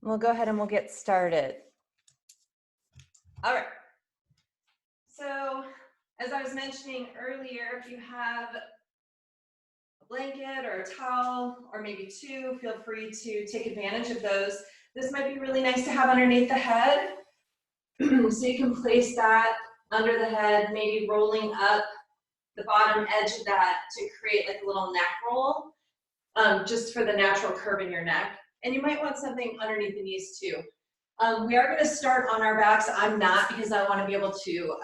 We'll go ahead and we'll get started. All right. So as I was mentioning earlier, if you have a blanket or a towel or maybe two, feel free to take advantage of those. This might be really nice to have underneath the head. So you can place that under the head, maybe rolling up the bottom edge of that to create like a little neck roll, just for the natural curve in your neck. And you might want something underneath the knees too. We are going to start on our backs. I'm not, because I want to be able to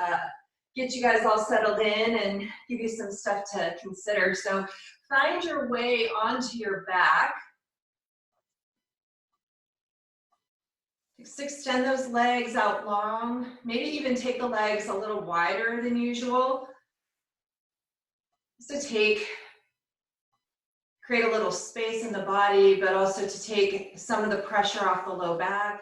get you guys all settled in and give you some stuff to consider. So find your way onto your back. Just extend those legs out long. Maybe even take the legs a little wider than usual. So create a little space in the body, but also to take some of the pressure off the low back.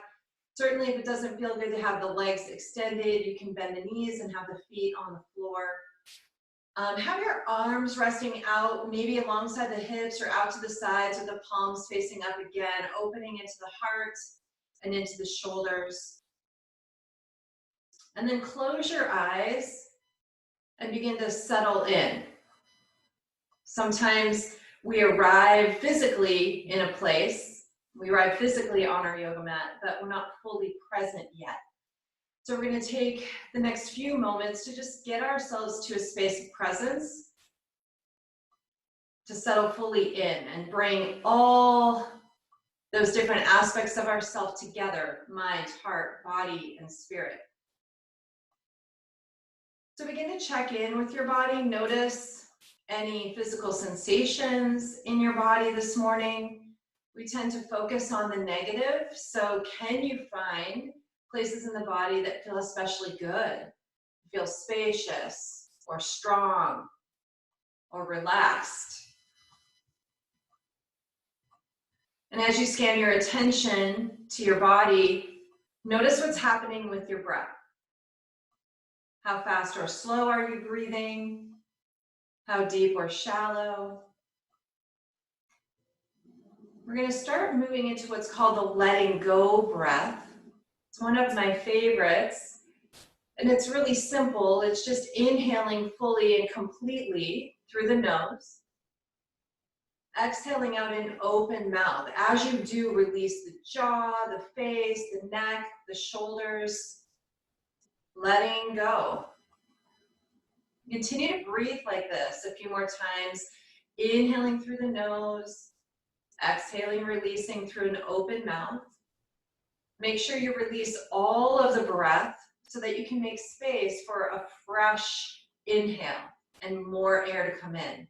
Certainly, if it doesn't feel good to have the legs extended, you can bend the knees and have the feet on the floor. Have your arms resting out, maybe alongside the hips or out to the sides with the palms facing up again, opening into the heart and into the shoulders. And then close your eyes and begin to settle in. Sometimes we arrive physically in a place, we arrive physically on our yoga mat, but we're not fully present yet. So we're going to take the next few moments to just get ourselves to a space of presence, to settle fully in and bring all those different aspects of ourself together: mind, heart, body, and spirit. So begin to check in with your body. Notice any physical sensations in your body this morning. We tend to focus on the negative, so can you find places in the body that feel especially good, feel spacious or strong or relaxed? And as you scan your attention to your body, notice what's happening with your breath. How fast or slow are you breathing? How deep or shallow? We're going to start moving into what's called the letting go breath. It's one of my favorites, and it's really simple. It's just inhaling fully and completely through the nose, exhaling out an open mouth. As you do, release the jaw, the face, the neck, the shoulders, letting go. Continue to breathe like this a few more times, inhaling through the nose, exhaling, releasing through an open mouth. Make sure you release all of the breath so that you can make space for a fresh inhale and more air to come in.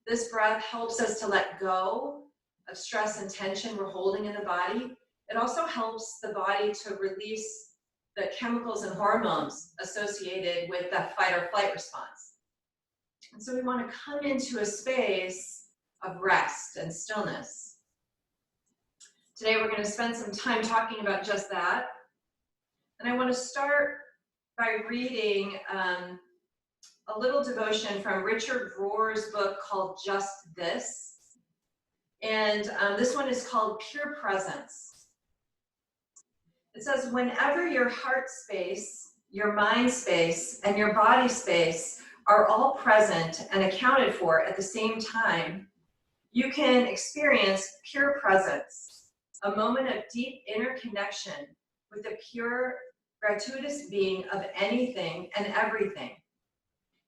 This breath helps us to let go of stress and tension we're holding in the body. It also helps the body to release the chemicals and hormones associated with that fight or flight response. And so we want to come into a space of rest and stillness. Today we're going to spend some time talking about just that. And I want to start by reading a little devotion from Richard Rohr's book called Just This. And this one is called Pure Presence. It says, whenever your heart space, your mind space, and your body space are all present and accounted for at the same time, you can experience pure presence, a moment of deep inner connection with the pure, gratuitous being of anything and everything.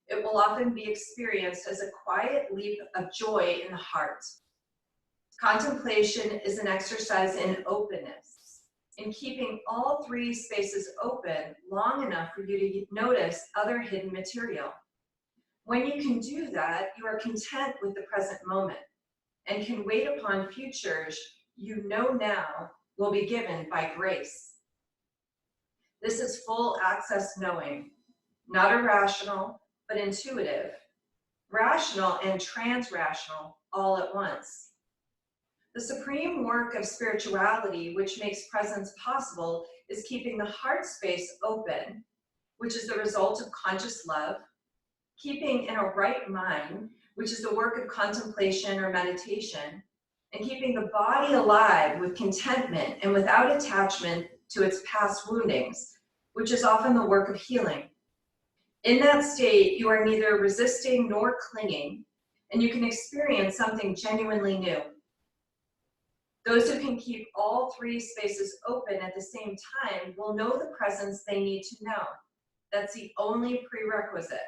It will often be experienced as a quiet leap of joy in the heart. Contemplation is an exercise in openness, in keeping all three spaces open long enough for you to notice other hidden material. When you can do that, you are content with the present moment and can wait upon futures you know now will be given by grace. This is full access knowing, not irrational, but intuitive, rational and trans-rational all at once. The supreme work of spirituality, which makes presence possible, is keeping the heart space open, which is the result of conscious love, keeping in a right mind, which is the work of contemplation or meditation, and keeping the body alive with contentment and without attachment to its past woundings, which is often the work of healing. In that state, you are neither resisting nor clinging, and you can experience something genuinely new. Those who can keep all three spaces open at the same time will know the presence they need to know. That's the only prerequisite.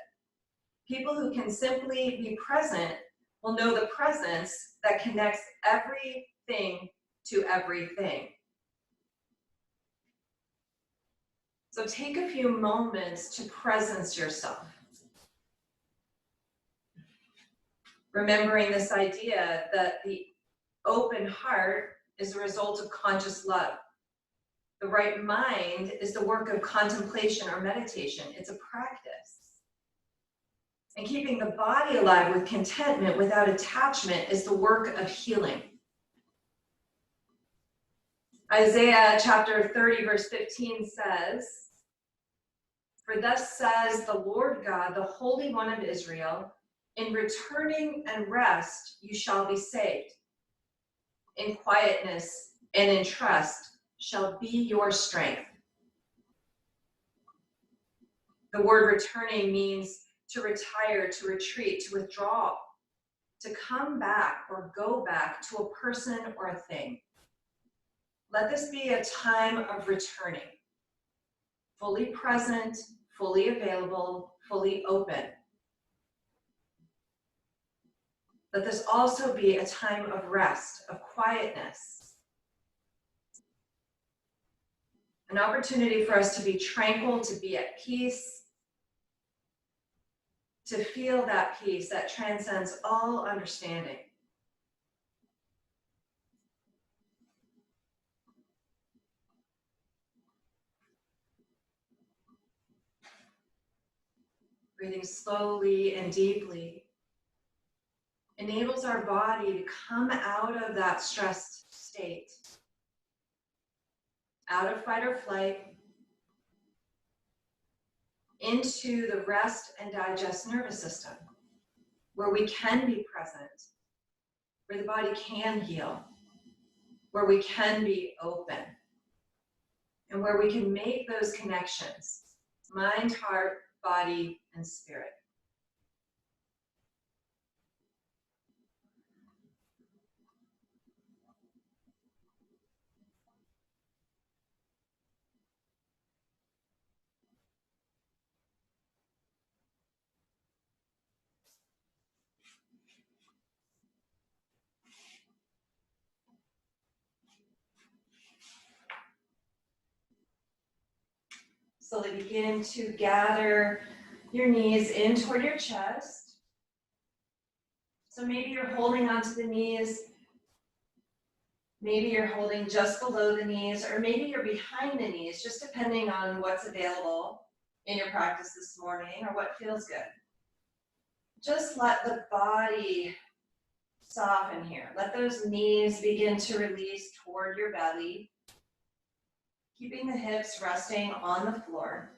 People who can simply be present will know the presence that connects everything to everything. So take a few moments to presence yourself. Remembering this idea that the open heart is the result of conscious love. The right mind is the work of contemplation or meditation. It's a practice. And keeping the body alive with contentment without attachment is the work of healing. Isaiah chapter 30, verse 15 says, "For thus says the Lord God, the Holy One of Israel, in returning and rest you shall be saved. In quietness and in trust shall be your strength." The word returning means to retire, to retreat, to withdraw, to come back or go back to a person or a thing. Let this be a time of returning, fully present, fully available, fully open. Let this also be a time of rest, of quietness. An opportunity for us to be tranquil, to be at peace, to feel that peace that transcends all understanding. Breathing slowly and deeply enables our body to come out of that stressed state, out of fight or flight, into the rest and digest nervous system, where we can be present, where the body can heal, where we can be open, and where we can make those connections, mind, heart, body, and spirit. Slowly begin to gather your knees in toward your chest. So maybe you're holding onto the knees, maybe you're holding just below the knees, or maybe you're behind the knees, just depending on what's available in your practice this morning or what feels good. Just let the body soften here. Let those knees begin to release toward your belly, keeping the hips resting on the floor.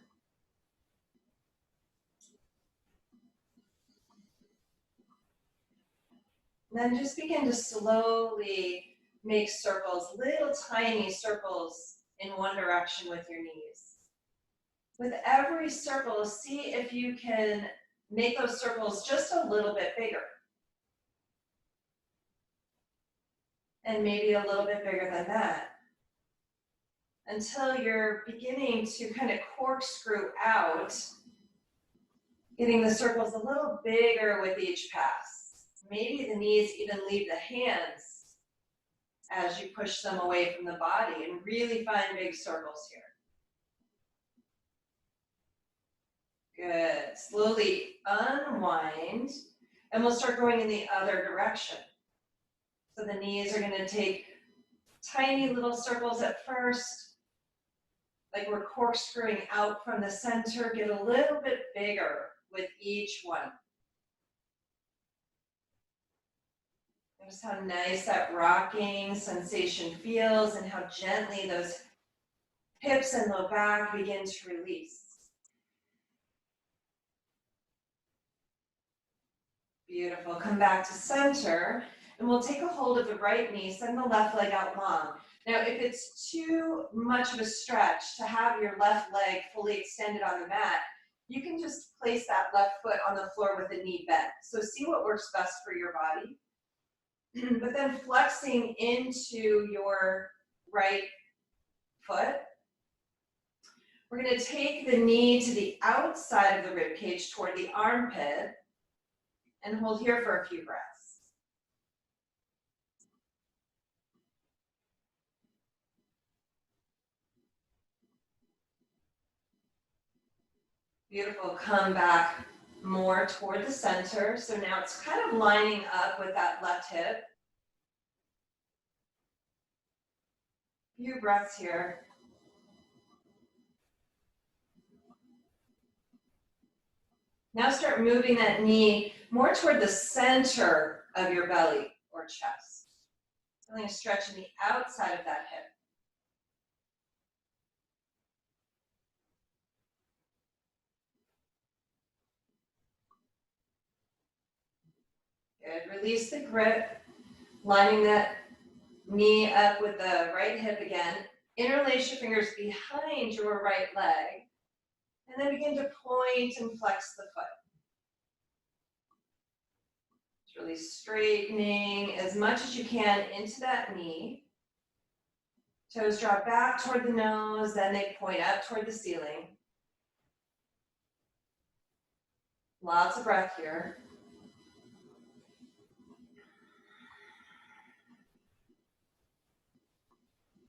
Then just begin to slowly make circles, little tiny circles in one direction with your knees. With every circle, see if you can make those circles just a little bit bigger. And maybe a little bit bigger than that. Until you're beginning to kind of corkscrew out, getting the circles a little bigger with each pass. Maybe the knees even leave the hands as you push them away from the body, and really find big circles here. Good. Slowly unwind, and we'll start going in the other direction. So the knees are going to take tiny little circles at first, like we're corkscrewing out from the center. Get a little bit bigger with each one. Notice how nice that rocking sensation feels and how gently those hips and low back begin to release. Beautiful. Come back to center. And we'll take a hold of the right knee, send the left leg out long. Now, if it's too much of a stretch to have your left leg fully extended on the mat, you can just place that left foot on the floor with the knee bent. So see what works best for your body. But then flexing into your right foot, we're going to take the knee to the outside of the rib cage toward the armpit and hold here for a few breaths. Beautiful. Come back more toward the center. So now it's kind of lining up with that left hip. Few breaths here. Now start moving that knee more toward the center of your belly or chest. Feeling a stretch in the outside of that hip. Good. Release the grip, lining that knee up with the right hip again. Interlace your fingers behind your right leg. And then begin to point and flex the foot. Just really straightening as much as you can into that knee. Toes drop back toward the nose, then they point up toward the ceiling. Lots of breath here.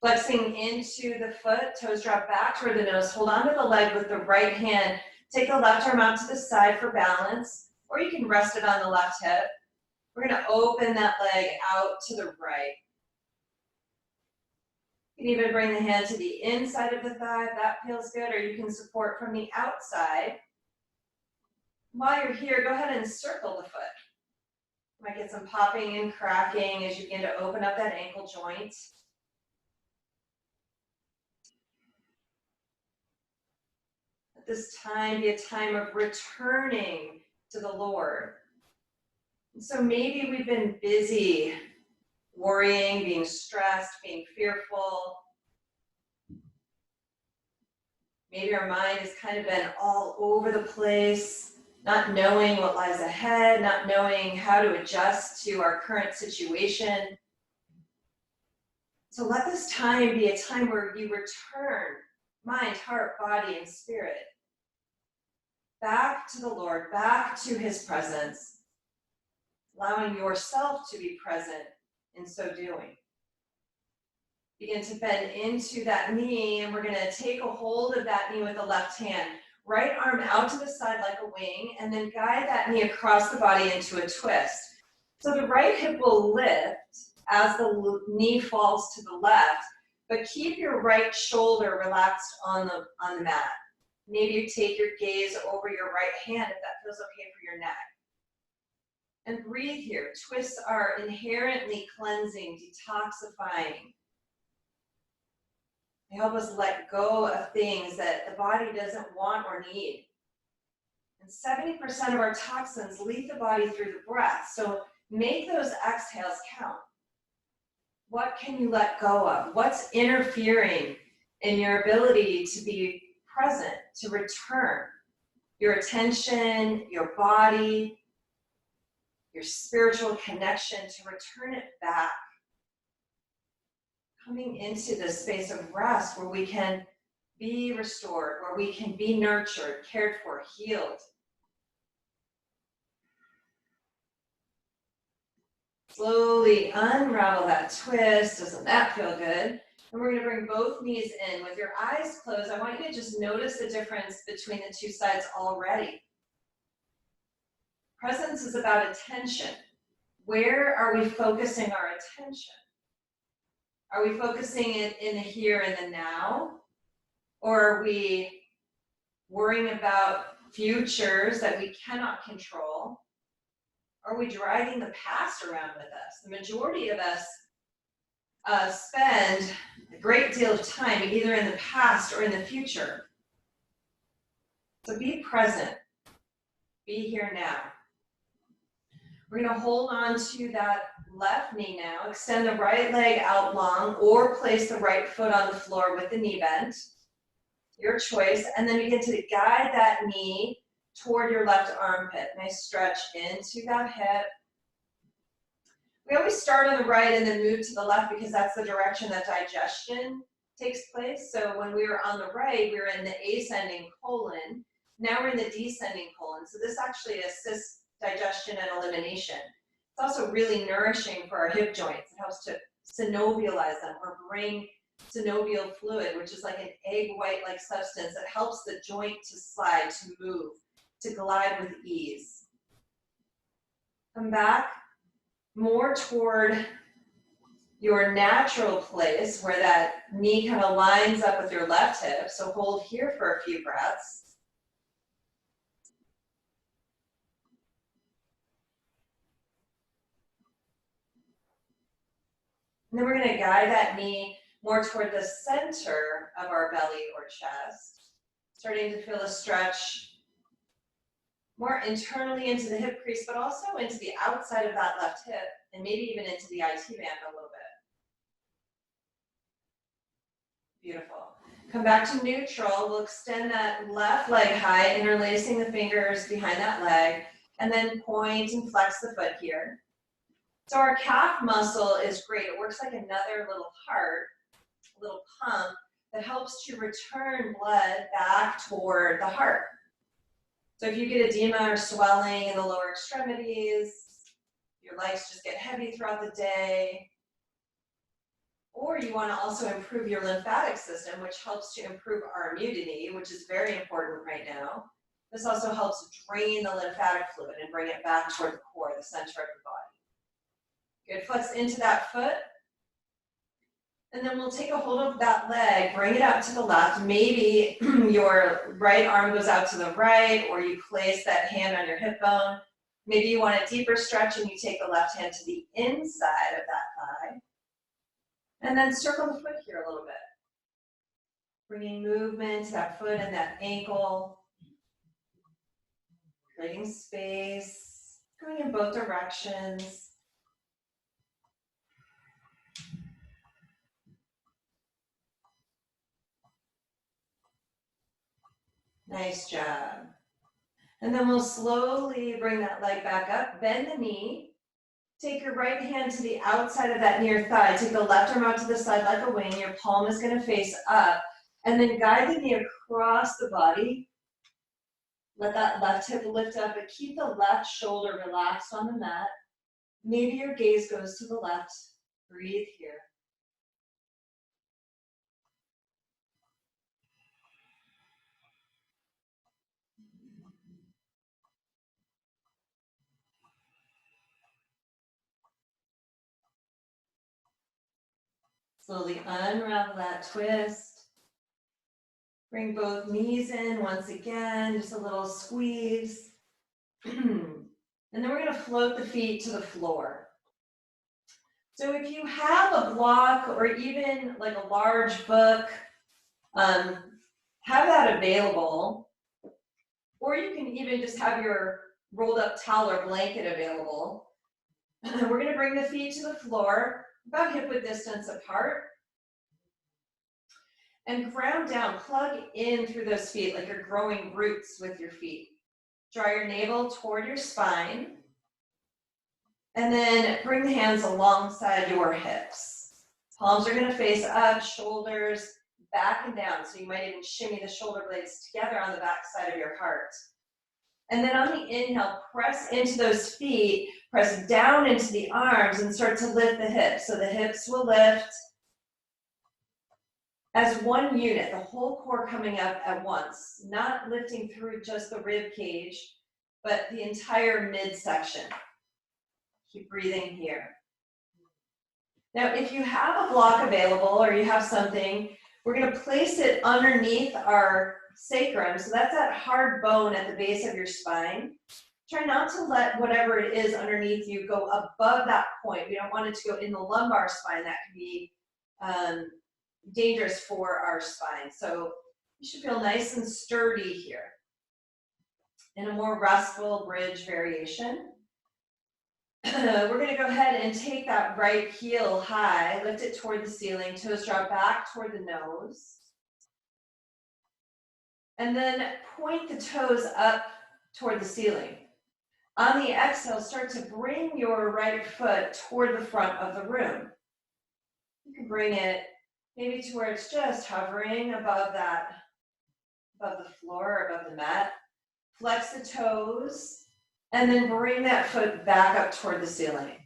Flexing into the foot, toes drop back toward the nose. Hold onto the leg with the right hand. Take the left arm out to the side for balance, or you can rest it on the left hip. We're going to open that leg out to the right. You can even bring the hand to the inside of the thigh if that feels good, or you can support from the outside. While you're here, go ahead and circle the foot. You might get some popping and cracking as you begin to open up that ankle joint. Let this time be a time of returning to the Lord. And so maybe we've been busy worrying, being stressed, being fearful. Maybe our mind has kind of been all over the place, not knowing what lies ahead, not knowing how to adjust to our current situation. So let this time be a time where you return mind, heart, body, and spirit back to the Lord, back to His presence, allowing yourself to be present in so doing. Begin to bend into that knee, and we're going to take a hold of that knee with the left hand. Right arm out to the side like a wing, and then guide that knee across the body into a twist. So the right hip will lift as the knee falls to the left, but keep your right shoulder relaxed on the mat. Maybe you take your gaze over your right hand if that feels okay for your neck. And breathe here. Twists are inherently cleansing, detoxifying. They help us let go of things that the body doesn't want or need. And 70% of our toxins leave the body through the breath. So make those exhales count. What can you let go of? What's interfering in your ability to be present, to return your attention, your body, your spiritual connection, to return it back? Coming into this space of rest where we can be restored, where we can be nurtured, cared for, healed. Slowly unravel that twist. Doesn't that feel good? And we're going to bring both knees in. With your eyes closed, I want you to just notice the difference between the two sides already. Presence is about attention. Where are we focusing our attention? Are we focusing it in the here and the now? Or are we worrying about futures that we cannot control? Are we dragging the past around with us? The majority of us spend a great deal of time either in the past or in the future. So be present. Be here now. We're gonna hold on to that left knee now. Extend the right leg out long or place the right foot on the floor with the knee bent. Your choice. And then begin to guide that knee toward your left armpit. Nice stretch into that hip. We always start on the right and then move to the left because that's the direction that digestion takes place. So when we were on the right, we were in the ascending colon. Now we're in the descending colon. So this actually assists digestion and elimination. It's also really nourishing for our hip joints. It helps to synovialize them or bring synovial fluid, which is like an egg white-like substance that helps the joint to slide, to move, to glide with ease. Come back more toward your natural place where that knee kind of lines up with your left hip. So hold here for a few breaths. And then we're going to guide that knee more toward the center of our belly or chest, starting to feel a stretch more internally into the hip crease, but also into the outside of that left hip, and maybe even into the IT band a little bit. Beautiful. Come back to neutral. We'll extend that left leg high, interlacing the fingers behind that leg, and then point and flex the foot here. So our calf muscle is great. It works like another little heart, a little pump that helps to return blood back toward the heart. So if you get edema or swelling in the lower extremities, your legs just get heavy throughout the day, or you want to also improve your lymphatic system, which helps to improve our immunity, which is very important right now. This also helps drain the lymphatic fluid and bring it back toward the core, the center of the body. Good, flex into that foot. And then we'll take a hold of that leg, bring it out to the left. Maybe your right arm goes out to the right, or you place that hand on your hip bone. Maybe you want a deeper stretch and you take the left hand to the inside of that thigh. And then circle the foot here a little bit. Bringing movement to that foot and that ankle. Creating space, going in both directions. Nice job. And then we'll slowly bring that leg back up, bend the knee, take your right hand to the outside of that near thigh, take the left arm out to the side like a wing, your palm is gonna face up, and then guide the knee across the body. Let that left hip lift up, but keep the left shoulder relaxed on the mat. Maybe your gaze goes to the left. Breathe here. Slowly unravel that twist. Bring both knees in once again, just a little squeeze. And then we're gonna float the feet to the floor. So if you have a block or even like a large book, have that available. Or you can even just have your rolled up towel or blanket available. We're gonna bring the feet to the floor, about hip width distance apart. And ground down, plug in through those feet like you're growing roots with your feet. Draw your navel toward your spine. And then bring the hands alongside your hips. Palms are gonna face up, shoulders back and down. So you might even shimmy the shoulder blades together on the back side of your heart. And then on the inhale, press into those feet, press down into the arms and start to lift the hips. So the hips will lift as one unit, the whole core coming up at once, not lifting through just the rib cage, but the entire midsection. Keep breathing here. Now, if you have a block available or you have something, we're going to place it underneath our sacrum. So that's that hard bone at the base of your spine. Try not to let whatever it is underneath you go above that point. We don't want it to go in the lumbar spine. That can be dangerous for our spine. So you should feel nice and sturdy here. In a more restful bridge variation. We're gonna go ahead and take that right heel high, lift it toward the ceiling, toes draw back toward the nose. And then point the toes up toward the ceiling. On the exhale, start to bring your right foot toward the front of the room. You can bring it maybe to where it's just hovering above the floor, above the mat. Flex the toes, and then bring that foot back up toward the ceiling.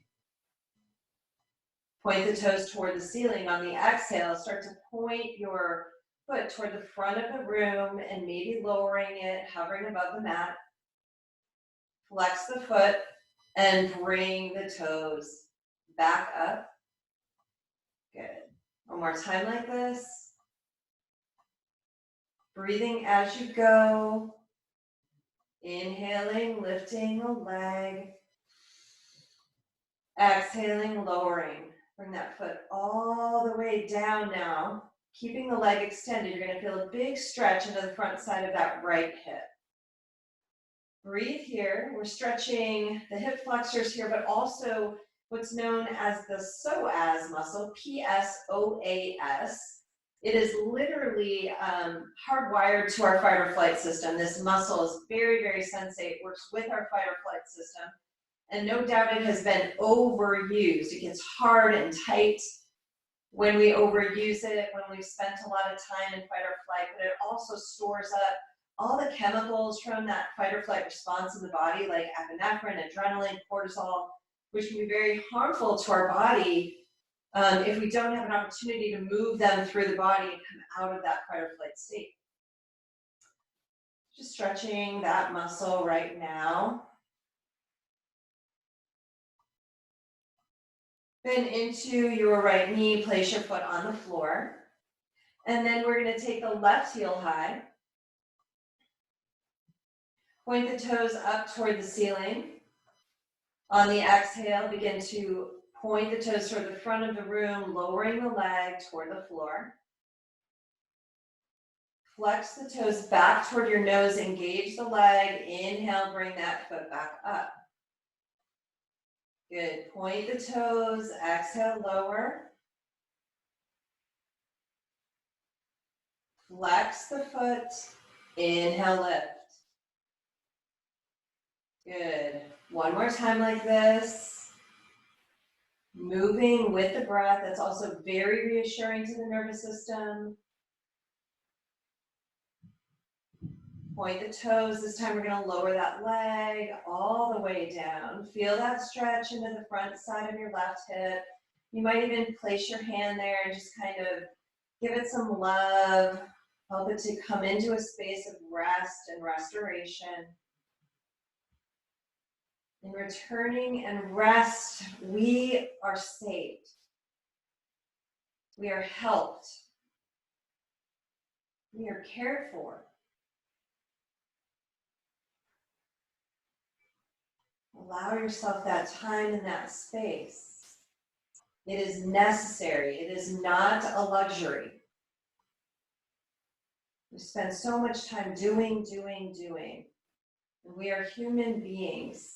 Point the toes toward the ceiling. On the exhale, start to point your foot toward the front of the room and maybe lowering it, hovering above the mat. Flex the foot and bring the toes back up. Good. One more time like this. Breathing as you go. Inhaling, lifting a leg. Exhaling, lowering. Bring that foot all the way down now. Keeping the leg extended, you're going to feel a big stretch into the front side of that right hip. Breathe here. We're stretching the hip flexors here, but also what's known as the psoas muscle, P-S-O-A-S. It is literally hardwired to our fight or flight system. This muscle is very, very sensate, works with our fight or flight system. And no doubt it has been overused. It gets hard and tight when we overuse it, when we've spent a lot of time in fight or flight, but it also stores up all the chemicals from that fight or flight response in the body, like epinephrine, adrenaline, cortisol, which can be very harmful to our body if we don't have an opportunity to move them through the body and come out of that fight or flight state. Just stretching that muscle right now. Bend into your right knee, place your foot on the floor. And then we're going to take the left heel high. Point the toes up toward the ceiling. On the exhale, begin to point the toes toward the front of the room, lowering the leg toward the floor. Flex the toes back toward your nose, engage the leg. Inhale, bring that foot back up. Good. Point the toes, exhale, lower. Flex the foot, inhale, lift. Good. One more time like this. Moving with the breath. That's also very reassuring to the nervous system. Point the toes. This time we're going to lower that leg all the way down. Feel that stretch into the front side of your left hip. You might even place your hand there and just kind of give it some love. Help it to come into a space of rest and restoration. In returning and rest, we are saved. We are helped. We are cared for. Allow yourself that time and that space. It is necessary. It is not a luxury. We spend so much time doing. And we are human beings.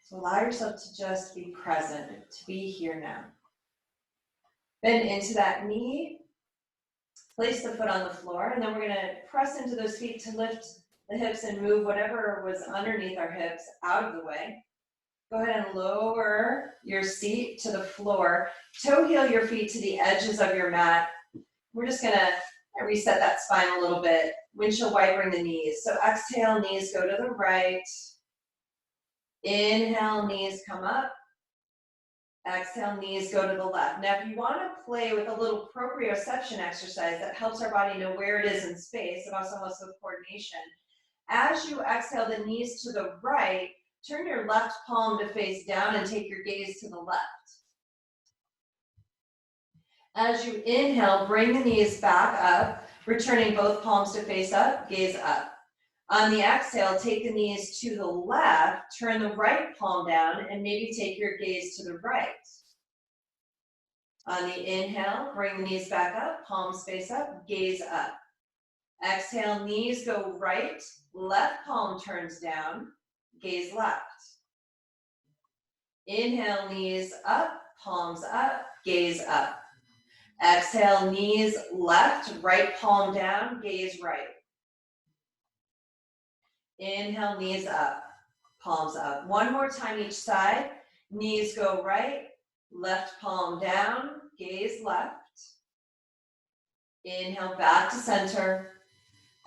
So allow yourself to just be present, to be here now. Bend into that knee. Place the foot on the floor, and then we're going to press into those feet to lift the hips and move whatever was underneath our hips out of the way. Go ahead and lower your seat to the floor. Toe heel your feet to the edges of your mat. We're just going to reset that spine a little bit. Windshield wipering the knees. So exhale, knees go to the right. Inhale, knees come up. Exhale, knees go to the left. Now, if you want to play with a little proprioception exercise that helps our body know where it is in space, it also helps with coordination. As you exhale the knees to the right, turn your left palm to face down and take your gaze to the left. As you inhale, bring the knees back up, returning both palms to face up, gaze up. On the exhale, take the knees to the left, turn the right palm down, and maybe take your gaze to the right. On the inhale, bring the knees back up, palms face up, gaze up. Exhale, knees go right, left palm turns down, gaze left. Inhale, knees up, palms up, gaze up. Exhale, knees left, right palm down, gaze right. Inhale, knees up, palms up. One more time each side. Knees go right, left palm down, gaze left. Inhale, back to center.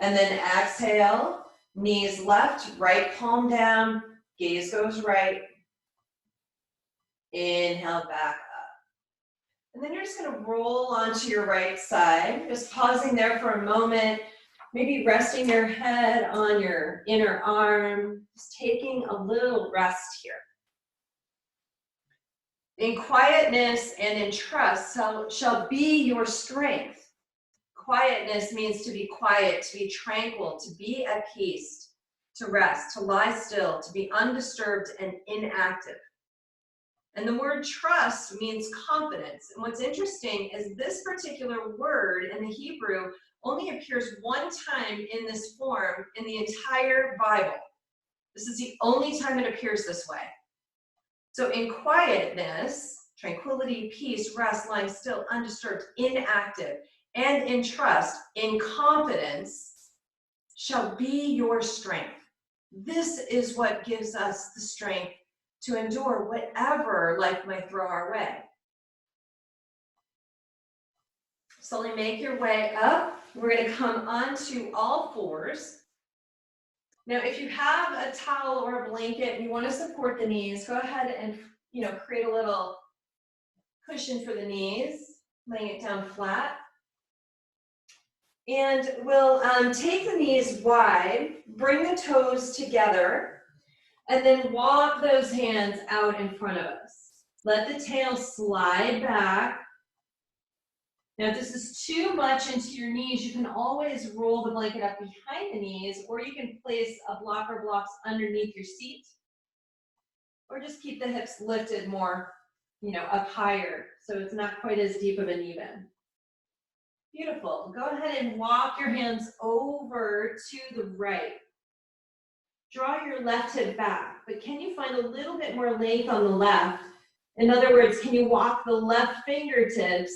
And then exhale, knees left, right palm down, gaze goes right. Inhale, back up. And then you're just gonna roll onto your right side, just pausing there for a moment, maybe resting your head on your inner arm, just taking a little rest here. In quietness and in trust shall be your strength. Quietness means to be quiet, to be tranquil, to be at peace, to rest, to lie still, to be undisturbed and inactive. And the word trust means confidence. And what's interesting is this particular word in the Hebrew only appears one time in this form in the entire Bible. This is the only time it appears this way. So in quietness, tranquility, peace, rest, lying still, undisturbed, inactive, and in trust, in confidence, shall be your strength. This is what gives us the strength to endure whatever life might throw our way. Slowly make your way up. We're going to come onto all fours. Now, if you have a towel or a blanket and you want to support the knees, go ahead and create a little cushion for the knees, laying it down flat. And we'll take the knees wide, bring the toes together, and then walk those hands out in front of us. Let the tail slide back. Now, if this is too much into your knees, you can always roll the blanket up behind the knees, or you can place a block or blocks underneath your seat, or just keep the hips lifted more, up higher, so it's not quite as deep of an even. Beautiful. Go ahead and walk your hands over to the right. Draw your left hip back, but can you find a little bit more length on the left? In other words, can you walk the left fingertips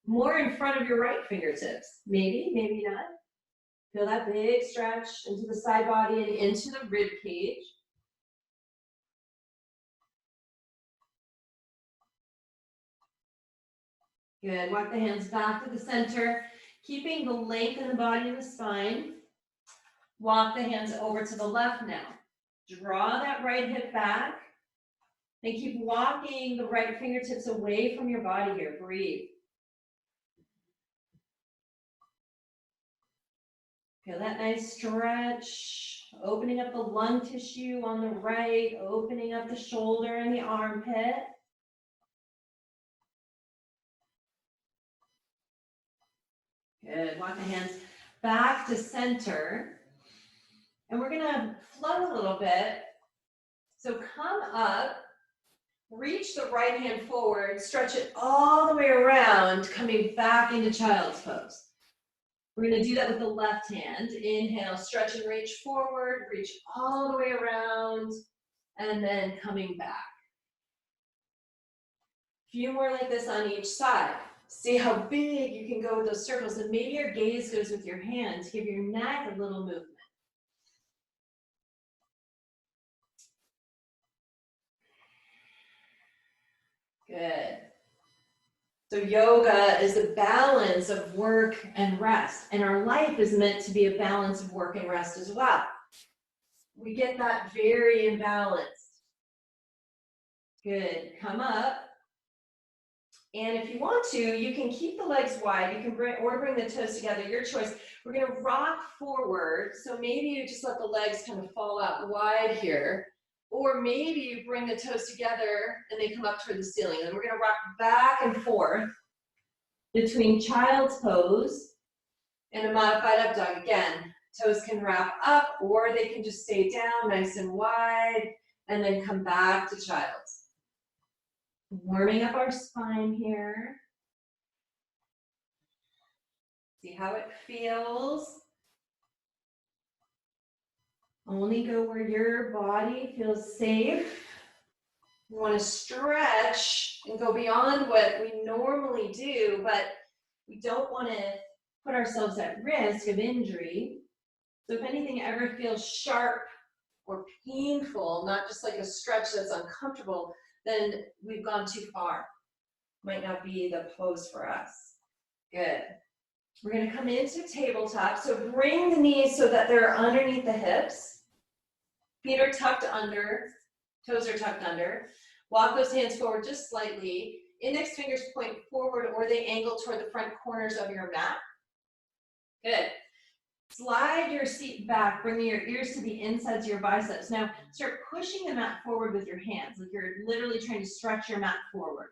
more in front of your right fingertips? Maybe, maybe not. Feel that big stretch into the side body and into the rib cage. Good. Walk the hands back to the center, keeping the length in the body and the spine. Walk the hands over to the left now. Draw that right hip back. And keep walking the right fingertips away from your body here. Breathe. Feel that nice stretch. Opening up the lung tissue on the right. Opening up the shoulder and the armpit. Good. Walk the hands back to center. And we're going to float a little bit. So come up, reach the right hand forward, stretch it all the way around, coming back into child's pose. We're going to do that with the left hand. Inhale, stretch and reach forward, reach all the way around, and then coming back. A few more like this on each side. See how big you can go with those circles, and maybe your gaze goes with your hands. Give your neck a little movement. Good. So yoga is a balance of work and rest, and our life is meant to be a balance of work and rest as well. We get that very imbalanced. Good. Come up. And if you want to, you can keep the legs wide. You can bring the toes together, your choice. We're going to rock forward. So maybe you just let the legs kind of fall out wide here. Or maybe you bring the toes together and they come up toward the ceiling. And we're going to rock back and forth between child's pose and a modified up dog. Again, toes can wrap up or they can just stay down nice and wide and then come back to child's. Warming up our spine here. See how it feels. Only go where your body feels safe. We want to stretch and go beyond what we normally do, but we don't want to put ourselves at risk of injury. So if anything ever feels sharp or painful, not just like a stretch that's uncomfortable, then we've gone too far. Might not be the pose for us. Good. We're going to come into tabletop. So bring the knees so that they're underneath the hips. Feet are tucked under. Toes are tucked under. Walk those hands forward just slightly. Index fingers point forward or they angle toward the front corners of your mat. Good. Slide your seat back, bringing your ears to the insides of your biceps. Now, start pushing the mat forward with your hands, like you're literally trying to stretch your mat forward.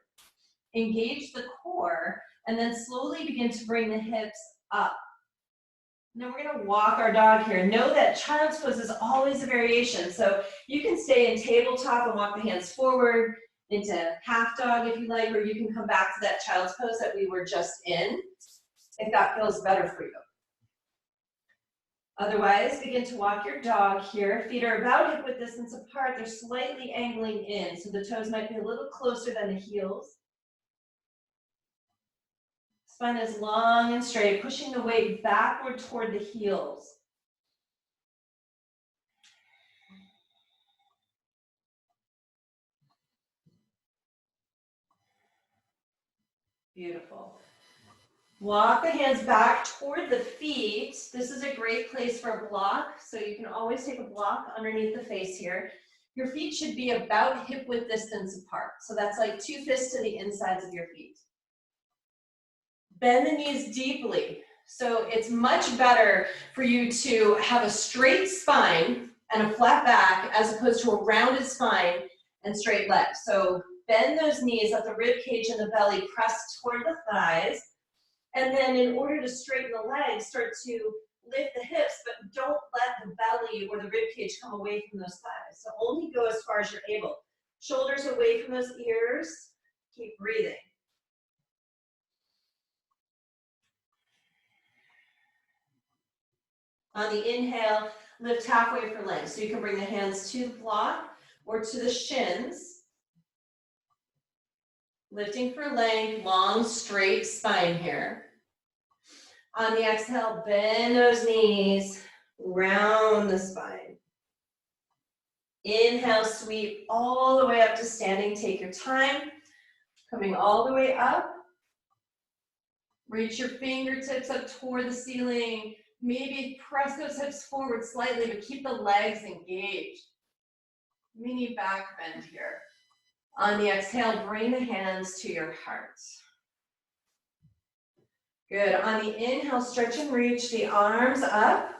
Engage the core, and then slowly begin to bring the hips up. Now we're going to walk our dog here. Know that child's pose is always a variation. So you can stay in tabletop and walk the hands forward into half dog if you like, or you can come back to that child's pose that we were just in, if that feels better for you. Otherwise, begin to walk your dog here. Feet are about hip width distance apart. They're slightly angling in, so the toes might be a little closer than the heels. Spine is long and straight, pushing the weight backward toward the heels. Beautiful. Walk the hands back toward the feet. This is a great place for a block, so you can always take a block underneath the face here. Your feet should be about hip width distance apart, so that's like 2 fists to the insides of your feet. Bend the knees deeply. So it's much better for you to have a straight spine and a flat back as opposed to a rounded spine and straight legs. So bend those knees, let the rib cage and the belly press toward the thighs. And then in order to straighten the legs, start to lift the hips, but don't let the belly or the rib cage come away from those thighs. So only go as far as you're able. Shoulders away from those ears. Keep breathing. On the inhale, lift halfway for length. So you can bring the hands to the block or to the shins. Lifting for length, long, straight spine here. On the exhale, bend those knees, round the spine. Inhale, sweep all the way up to standing. Take your time. Coming all the way up. Reach your fingertips up toward the ceiling. Maybe press those hips forward slightly, but keep the legs engaged. Mini back bend here. On the exhale, bring the hands to your heart. Good. On the inhale, stretch and reach the arms up.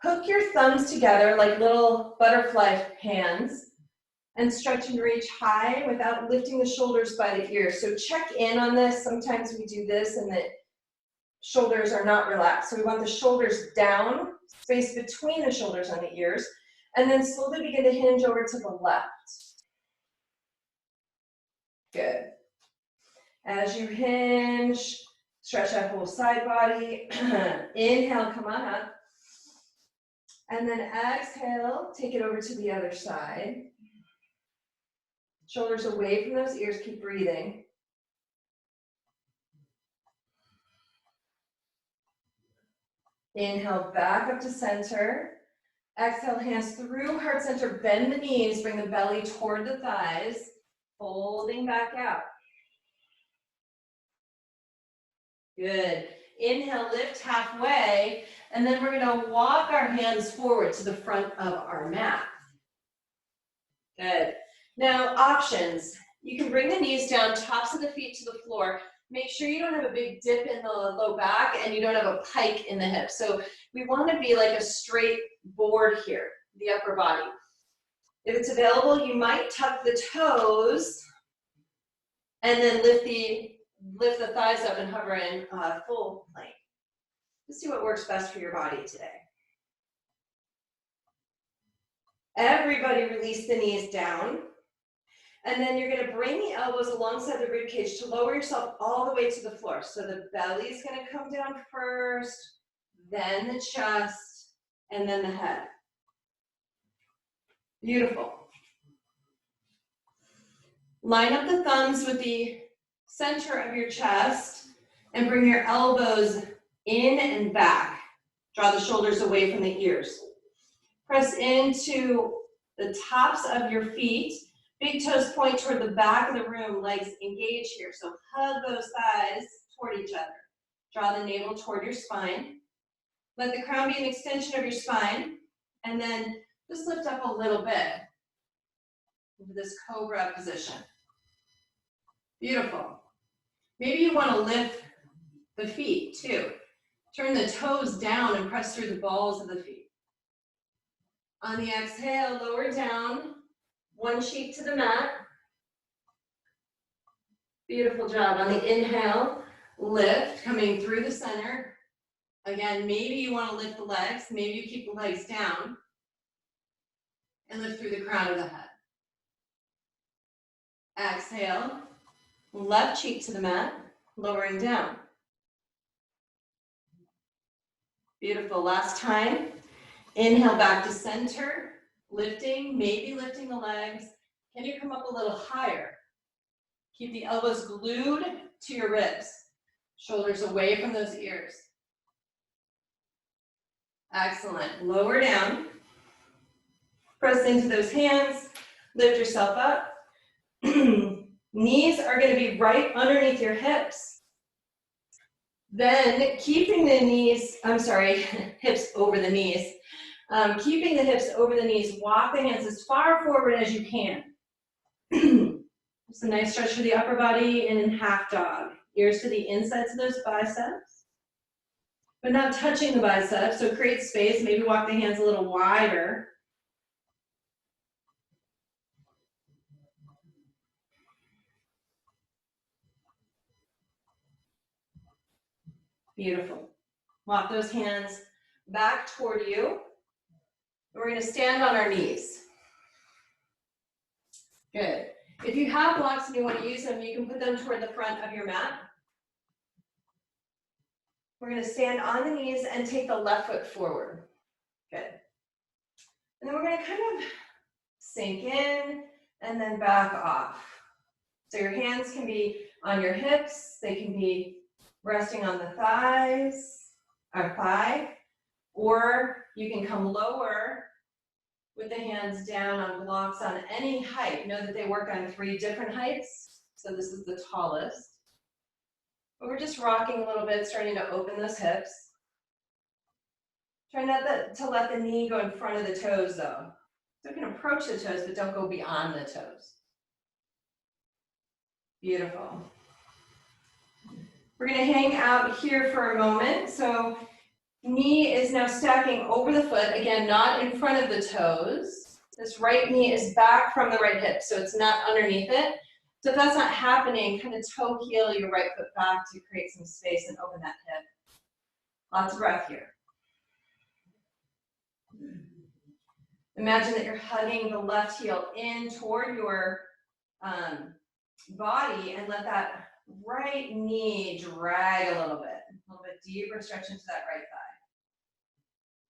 Hook your thumbs together like little butterfly hands and stretch and reach high without lifting the shoulders by the ears. So check in on this. Sometimes we do this and the shoulders are not relaxed. So we want the shoulders down, space between the shoulders and the ears, and then slowly begin to hinge over to the left. Good. As you hinge, stretch that whole side body. Inhale, come on up. And then exhale, take it over to the other side. Shoulders away from those ears, keep breathing. Inhale, back up to center. Exhale, hands through heart center, bend the knees, bring the belly toward the thighs, folding back out. Good. Inhale, lift halfway, and then we're going to walk our hands forward to the front of our mat. Good. Now, options. You can bring the knees down, tops of the feet to the floor. Make sure you don't have a big dip in the low back and you don't have a pike in the hips. So we want to be like a straight board here, the upper body. If it's available, you might tuck the toes and then lift the thighs up and hover in full plank. Let's see what works best for your body today. Everybody release the knees down. And then you're going to bring the elbows alongside the rib cage to lower yourself all the way to the floor. So the belly is going to come down first, then the chest, and then the head. Beautiful. Line up the thumbs with the center of your chest and bring your elbows in and back. Draw the shoulders away from the ears. Press into the tops of your feet. Big toes point toward the back of the room, legs engage here. So hug those thighs toward each other. Draw the navel toward your spine. Let the crown be an extension of your spine. And then just lift up a little bit into this cobra position. Beautiful. Maybe you want to lift the feet too. Turn the toes down and press through the balls of the feet. On the exhale, lower down, one cheek to the mat. Beautiful job. On the inhale, lift, coming through the center. Again, maybe you want to lift the legs. Maybe you keep the legs down and lift through the crown of the head. Exhale, left cheek to the mat, lowering down. Beautiful. Last time. Inhale back to center, lifting, maybe lifting the legs. Can you come up a little higher? Keep the elbows glued to your ribs. Shoulders away from those ears. Excellent. Lower down. Press into those hands. Lift yourself up. Knees are going to be right underneath your hips. Then keeping the knees, hips over the knees. Keeping the hips over the knees, walk the hands as far forward as you can. Just a nice stretch for the upper body and in half dog. Ears to the insides of those biceps, but not touching the biceps, so create space. Maybe walk the hands a little wider. Beautiful. Walk those hands back toward you. We're going to stand on our knees. Good. If you have blocks and you want to use them, you can put them toward the front of your mat. We're going to stand on the knees and take the left foot forward. Good. And then we're going to kind of sink in and then back off. So your hands can be on your hips. They can be resting on the thighs, or thigh, or you can come lower with the hands down on blocks on any height. Know that they work on 3 different heights. So this is the tallest. But we're just rocking a little bit, starting to open those hips. Try not to let the knee go in front of the toes though. So you can approach the toes, but don't go beyond the toes. Beautiful. We're going to hang out here for a moment. So knee is now stacking over the foot, again, not in front of the toes. This right knee is back from the right hip, so it's not underneath it. So if that's not happening, kind of toe heel your right foot back to create some space and open that hip. Lots of breath here. Imagine that you're hugging the left heel in toward your body and let that right knee drag a little bit deeper stretch into that right thigh.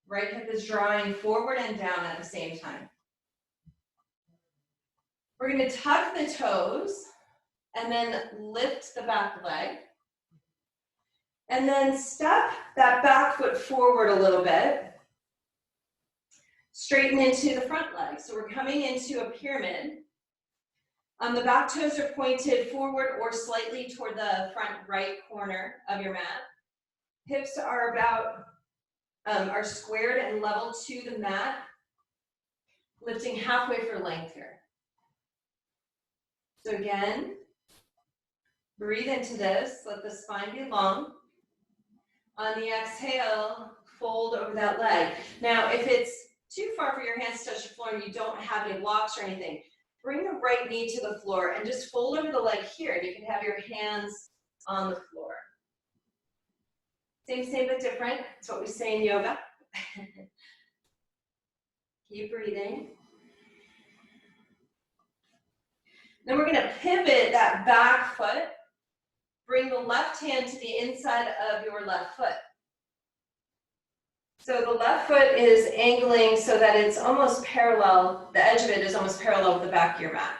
Right hip is drawing forward and down at the same time. We're going to tuck the toes and then lift the back leg. And then step that back foot forward a little bit. Straighten into the front leg. So we're coming into a pyramid. The back toes are pointed forward or slightly toward the front right corner of your mat. Hips are are squared and level to the mat, lifting halfway for length here. So again, breathe into this, let the spine be long. On the exhale, fold over that leg. Now, if it's too far for your hands to touch the floor and you don't have any blocks or anything, bring the right knee to the floor and just fold over the leg here. And you can have your hands on the floor. Same but different. It's what we say in yoga. Keep breathing. Then we're going to pivot that back foot. Bring the left hand to the inside of your left foot. So the left foot is angling so that it's almost parallel, the edge of it is almost parallel with the back of your mat.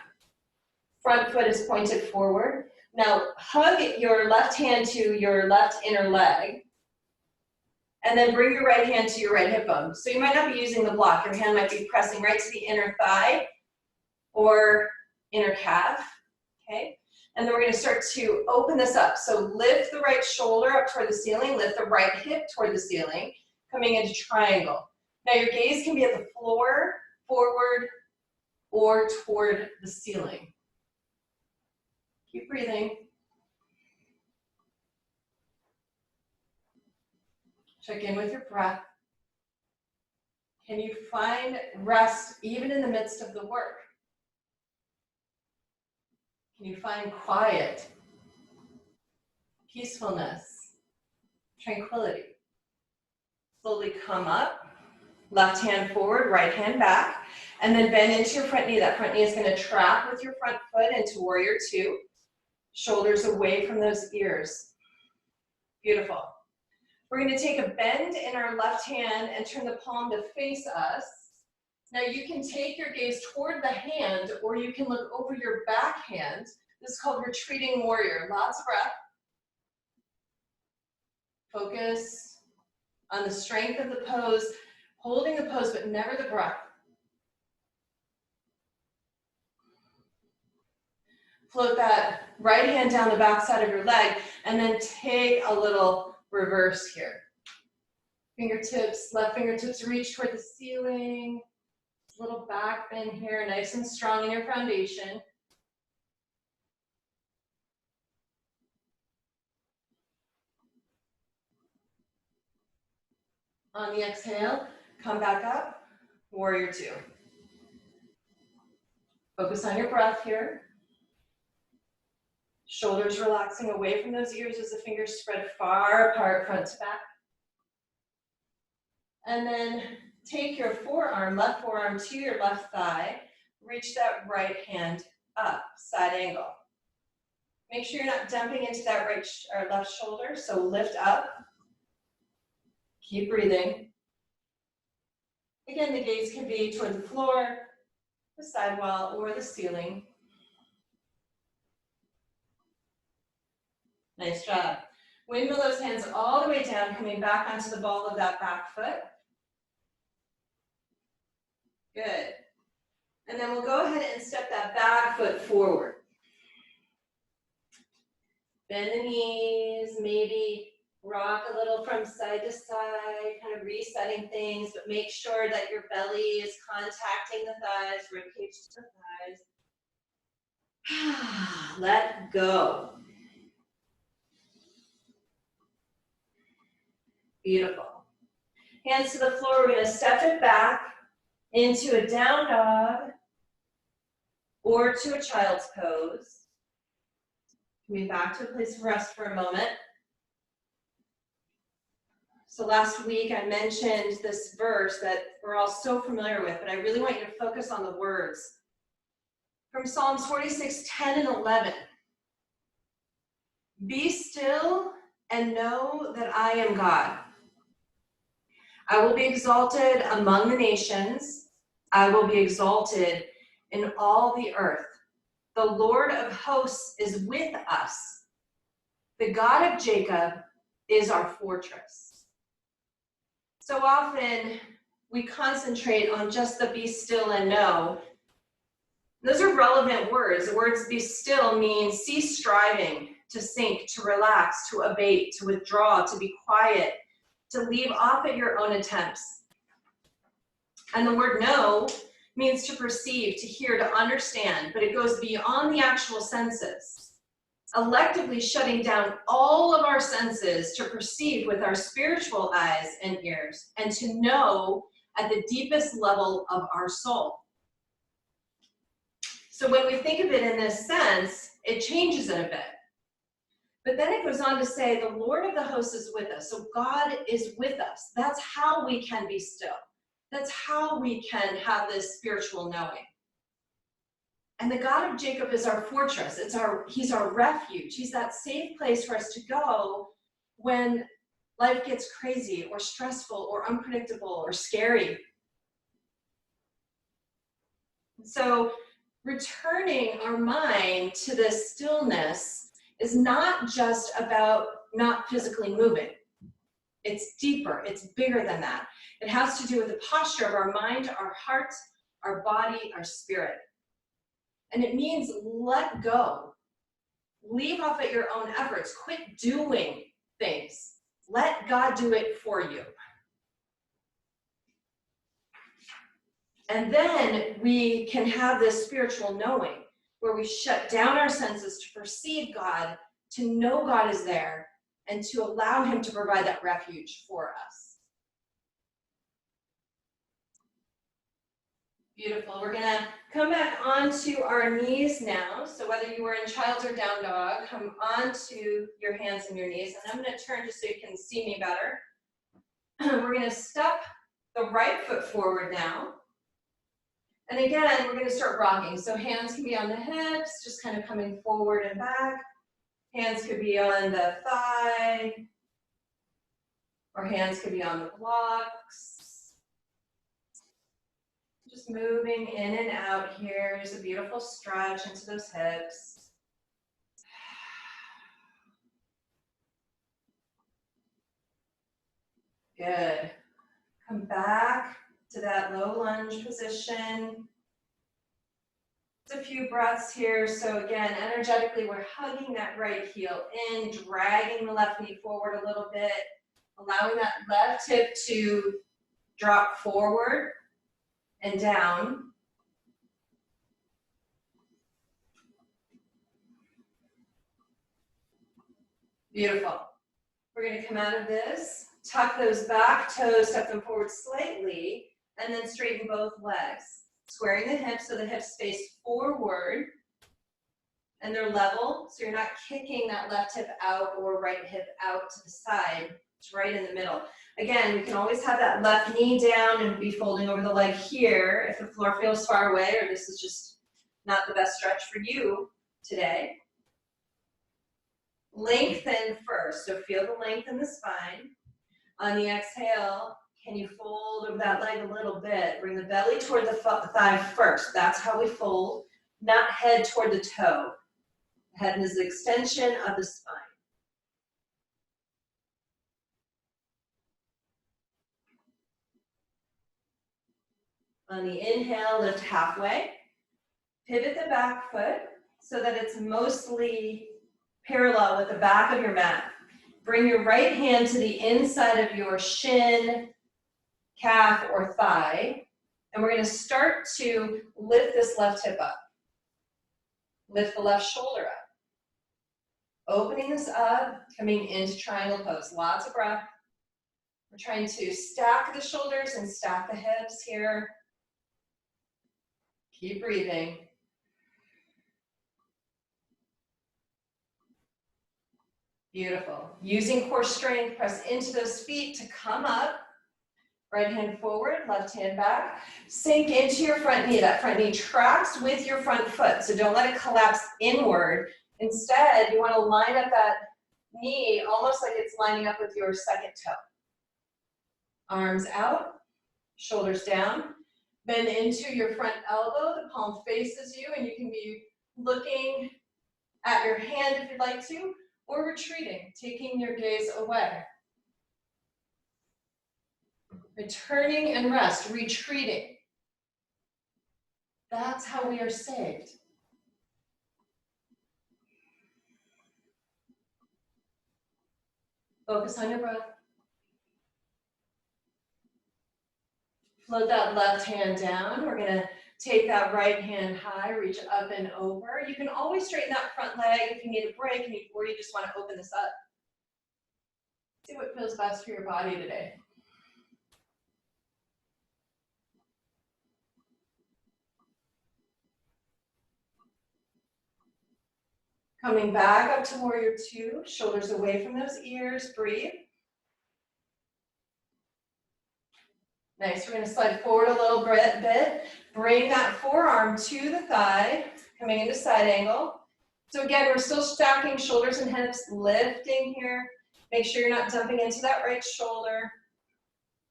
Front foot is pointed forward. Now hug your left hand to your left inner leg, and then bring your right hand to your right hip bone. So you might not be using the block. Your hand might be pressing right to the inner thigh or inner calf, okay? And then we're gonna start to open this up. So lift the right shoulder up toward the ceiling, lift the right hip toward the ceiling, coming into triangle. Now your gaze can be at the floor, forward, or toward the ceiling. Keep breathing. Check in with your breath. Can you find rest even in the midst of the work? Can you find quiet, peacefulness, tranquility? Slowly come up, left hand forward, right hand back, and then bend into your front knee. That front knee is going to trap with your front foot into warrior two. Shoulders away from those ears. Beautiful. We're going to take a bend in our left hand and turn the palm to face us. Now you can take your gaze toward the hand, or you can look over your back hand. This is called retreating warrior. Lots of breath. Focus on the strength of the pose, holding the pose, but never the breath. Float that right hand down the back side of your leg, and then take a little reverse here. Fingertips, left fingertips reach toward the ceiling. Little back bend here, nice and strong in your foundation. On the exhale, come back up, warrior two. Focus on your breath here. Shoulders relaxing away from those ears as the fingers spread far apart, front to back. And then take your forearm, left forearm to your left thigh. Reach that right hand up, side angle. Make sure you're not dumping into that right or left shoulder, so lift up. Keep breathing. Again, the gaze can be toward the floor, the sidewall, or the ceiling. Nice job. Windmill those hands all the way down, coming back onto the ball of that back foot. Good. And then we'll go ahead and step that back foot forward. Bend the knees, maybe rock a little from side to side, kind of resetting things, but make sure that your belly is contacting the thighs, ribcage to the thighs. Let go. Beautiful. Hands to the floor. We're going to step it back into a down dog or to a child's pose. Coming back to a place of rest for a moment. So last week I mentioned this verse that we're all so familiar with, but I really want you to focus on the words. From Psalms 46, 10 and 11. Be still and know that I am God. I will be exalted among the nations. I will be exalted in all the earth. The Lord of hosts is with us. The God of Jacob is our fortress. So often we concentrate on just the be still and know. Those are relevant words. The words be still means cease striving, to sink, to relax, to abate, to withdraw, to be quiet, to leave off at your own attempts. And the word know means to perceive, to hear, to understand, but it goes beyond the actual senses. Electively shutting down all of our senses to perceive with our spiritual eyes and ears, and to know at the deepest level of our soul. So when we think of it in this sense, it changes it a bit. But then it goes on to say, the Lord of the hosts is with us. So God is with us. That's how we can be still. That's how we can have this spiritual knowing. And the God of Jacob is our fortress. He's our refuge. He's that safe place for us to go when life gets crazy or stressful or unpredictable or scary. So returning our mind to this stillness is not just about not physically moving. It's deeper, it's bigger than that. It has to do with the posture of our mind, our heart, our body, our spirit. And it means let go. Leave off at your own efforts. Quit doing things. Let God do it for you. And then we can have this spiritual knowing where we shut down our senses to perceive God, to know God is there, and to allow him to provide that refuge for us. Beautiful. We're gonna come back onto our knees now. So whether you were in child's or down dog, come onto your hands and your knees. And I'm gonna turn just so you can see me better. We're gonna step the right foot forward now. And again, we're gonna start rocking. So hands can be on the hips, just kind of coming forward and back. Hands could be on the thigh, or hands could be on the blocks. Just moving in and out here. There's a beautiful stretch into those hips. Good. Come back to that low lunge position. Just a few breaths here. So again, energetically, we're hugging that right heel in, dragging the left knee forward a little bit, allowing that left hip to drop forward and down. Beautiful. We're going to come out of this, tuck those back toes, step them forward slightly, and then straighten both legs. Squaring the hips so the hips face forward and they're level, so you're not kicking that left hip out or right hip out to the side. It's right in the middle. Again, we can always have that left knee down and be folding over the leg here if the floor feels far away or this is just not the best stretch for you today. Lengthen first, so feel the length in the spine. On the exhale, can you fold over that leg a little bit? Bring the belly toward the thigh first. That's how we fold, not head toward the toe. Head is the extension of the spine. On the inhale, lift halfway. Pivot the back foot so that it's mostly parallel with the back of your mat. Bring your right hand to the inside of your shin, calf, or thigh. And we're going to start to lift this left hip up. Lift the left shoulder up. Opening this up, coming into triangle pose. Lots of breath. We're trying to stack the shoulders and stack the hips here. Keep breathing. Beautiful. Using core strength, press into those feet to come up. Right hand forward, left hand back. Sink into your front knee. That front knee tracks with your front foot, so don't let it collapse inward. Instead, you want to line up that knee almost like it's lining up with your second toe. Arms out, shoulders down. Bend into your front elbow. The palm faces you, and you can be looking at your hand if you'd like to, or retreating, taking your gaze away. Returning and rest, retreating. That's how we are saved. Focus on your breath. Float that left hand down. We're going to take that right hand high, reach up and over. You can always straighten that front leg if you need a break or you just want to open this up. See what feels best for your body today. Coming back up to warrior two, shoulders away from those ears, breathe. Nice, we're gonna slide forward a little bit. Bring that forearm to the thigh, coming into side angle. So again, we're still stacking shoulders and hips, lifting here. Make sure you're not dumping into that right shoulder.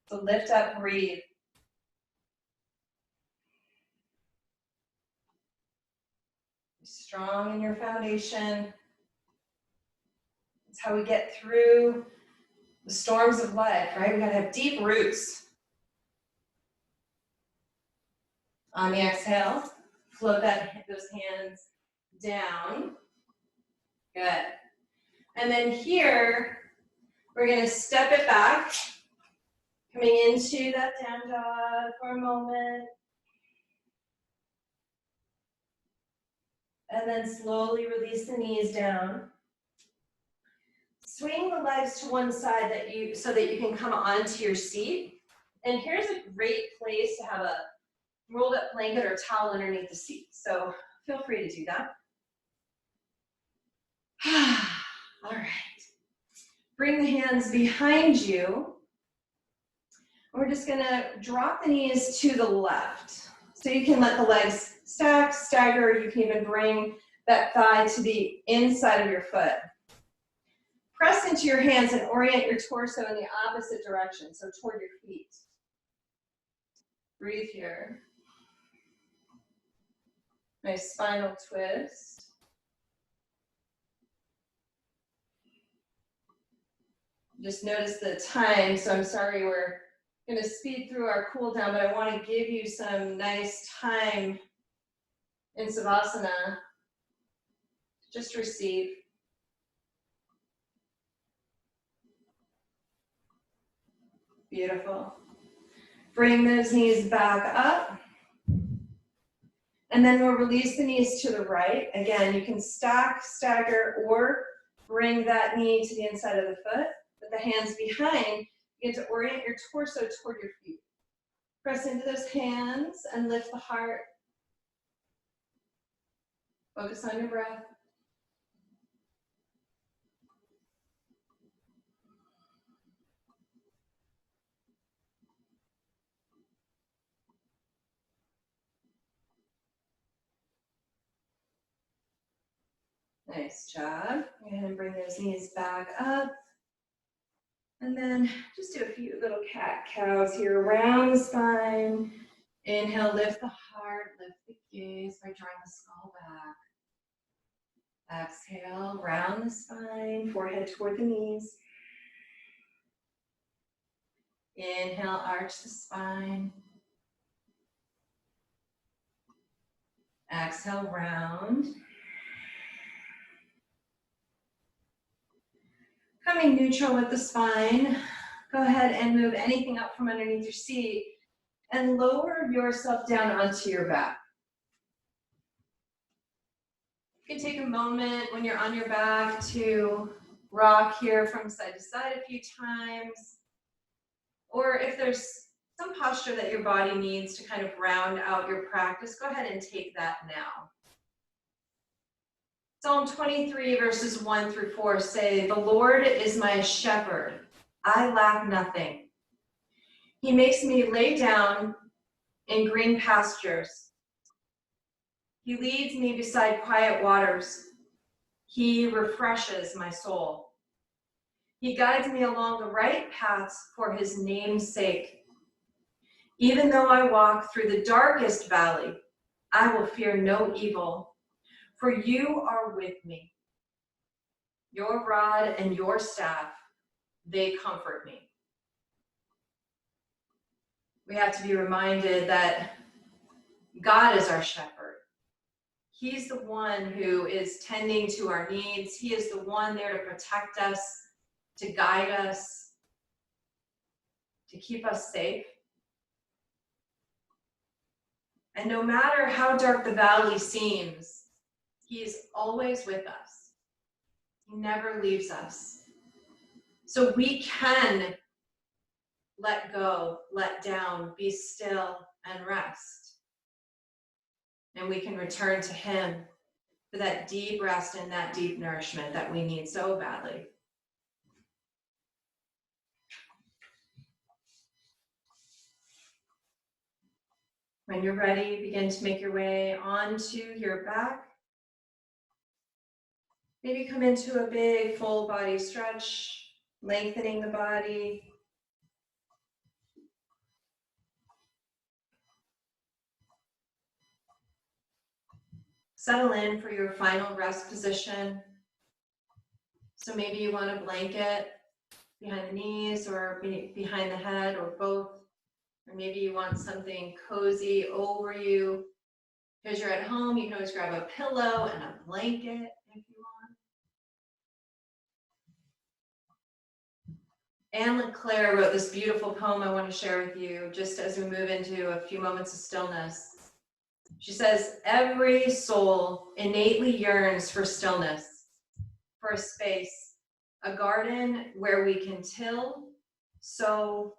So lift up, breathe. Be strong in your foundation. It's how we get through the storms of life, right? We gotta have deep roots. On the exhale, float those hands down. Good. And then here, we're gonna step it back, coming into that down dog for a moment. And then slowly release the knees down. Swing the legs to one side so that you can come onto your seat. And here's a great place to have a rolled up blanket or towel underneath the seat. So feel free to do that. All right. Bring the hands behind you. We're just gonna drop the knees to the left. So you can let the legs stack, stagger. You can even bring that thigh to the inside of your foot. Press into your hands and orient your torso in the opposite direction, so toward your feet. Breathe here. Nice spinal twist. Just notice the time, so I'm sorry we're going to speed through our cool down, but I want to give you some nice time in Savasana. Just receive. Beautiful. Bring those knees back up. And then we'll release the knees to the right. Again, you can stack, stagger, or bring that knee to the inside of the foot. With the hands behind, you get to orient your torso toward your feet. Press into those hands and lift the heart. Focus on your breath. Nice job. Go ahead and bring those knees back up. And then just do a few little cat-cows here around the spine. Inhale, lift the heart, lift the gaze by drawing the skull back. Exhale, round the spine, forehead toward the knees. Inhale, arch the spine. Exhale, round. Coming neutral with the spine, go ahead and move anything up from underneath your seat and lower yourself down onto your back. You can take a moment when you're on your back to rock here from side to side a few times. Or if there's some posture that your body needs to kind of round out your practice, go ahead and take that now. Psalm 23 verses 1 through 4 say, "The Lord is my shepherd, I lack nothing. He makes me lay down in green pastures. He leads me beside quiet waters. He refreshes my soul. He guides me along the right paths for his name's sake. Even though I walk through the darkest valley, I will fear no evil, for you are with me. Your rod and your staff, they comfort me." We have to be reminded that God is our shepherd. He's the one who is tending to our needs. He is the one there to protect us, to guide us, to keep us safe. And no matter how dark the valley seems, He's always with us. He never leaves us. So we can let go, let down, be still, and rest. And we can return to Him for that deep rest and that deep nourishment that we need so badly. When you're ready, begin to make your way onto your back. Maybe come into a big full body stretch. lengthening the body. Settle in for your final rest position. So maybe you want a blanket behind the knees or behind the head or both. Or maybe you want something cozy over you. Because you're at home, you can always grab a pillow and a blanket if you want. Anne LeClaire wrote this beautiful poem I want to share with you just as we move into a few moments of stillness. She says, every soul innately yearns for stillness, for a space, a garden where we can till, sow,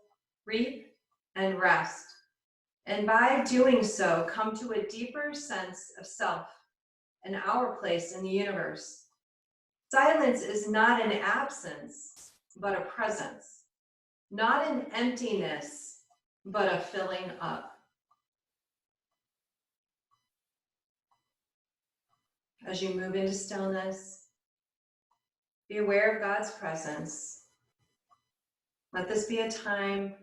reap, and rest. And by doing so, come to a deeper sense of self and our place in the universe. Silence is not an absence, but a presence. Not an emptiness, but a filling up. As you move into stillness, be aware of God's presence. Let this be a time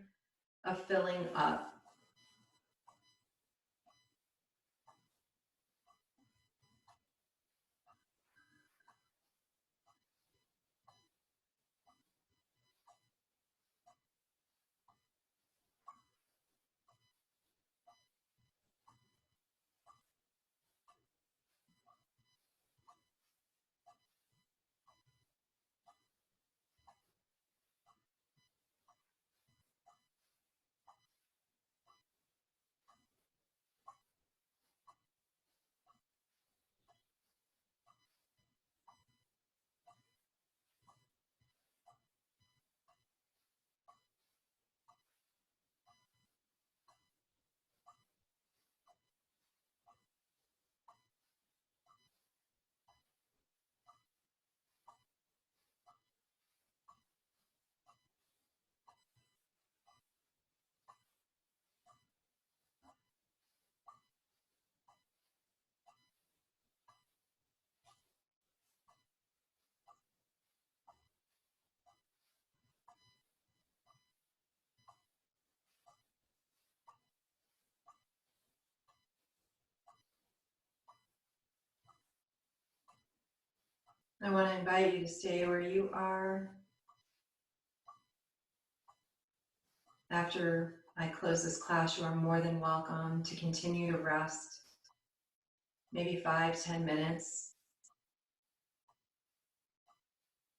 of filling up. I want to invite you to stay where you are. After I close this class, you are more than welcome to continue to rest, maybe 5-10 minutes.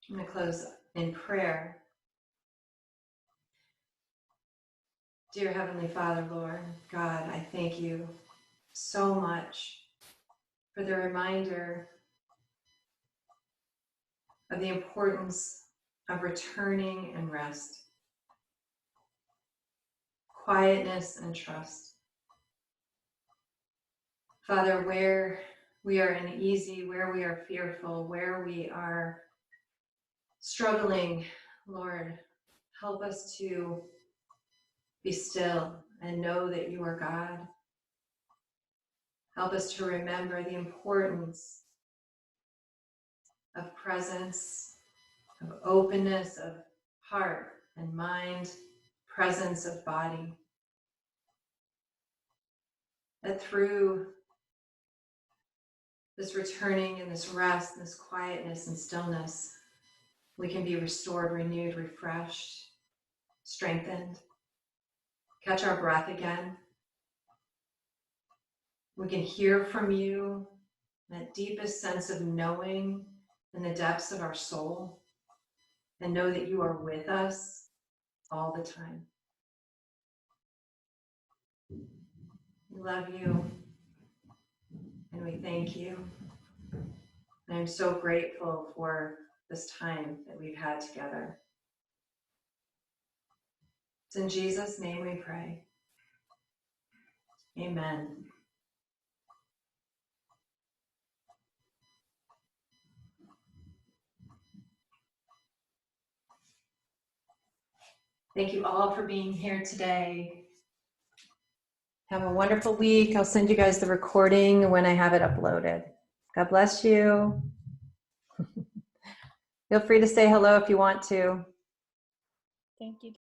I'm going to close in prayer. Dear Heavenly Father, Lord God, I thank you so much for the reminder of the importance of returning and rest, quietness and trust. Father, where we are uneasy, where we are fearful, where we are struggling, Lord, help us to be still and know that you are God. Help us to remember the importance of presence, of openness of heart and mind, presence of body. That through this returning and this rest, and this quietness and stillness, we can be restored, renewed, refreshed, strengthened, catch our breath again. We can hear from you, that deepest sense of knowing in the depths of our soul, and know that you are with us all the time. We love you, and we thank you. And I'm so grateful for this time that we've had together. It's in Jesus' name we pray. Amen. Thank you all for being here today. Have a wonderful week. I'll send you guys the recording when I have it uploaded. God bless you. Feel free to say hello if you want to. Thank you.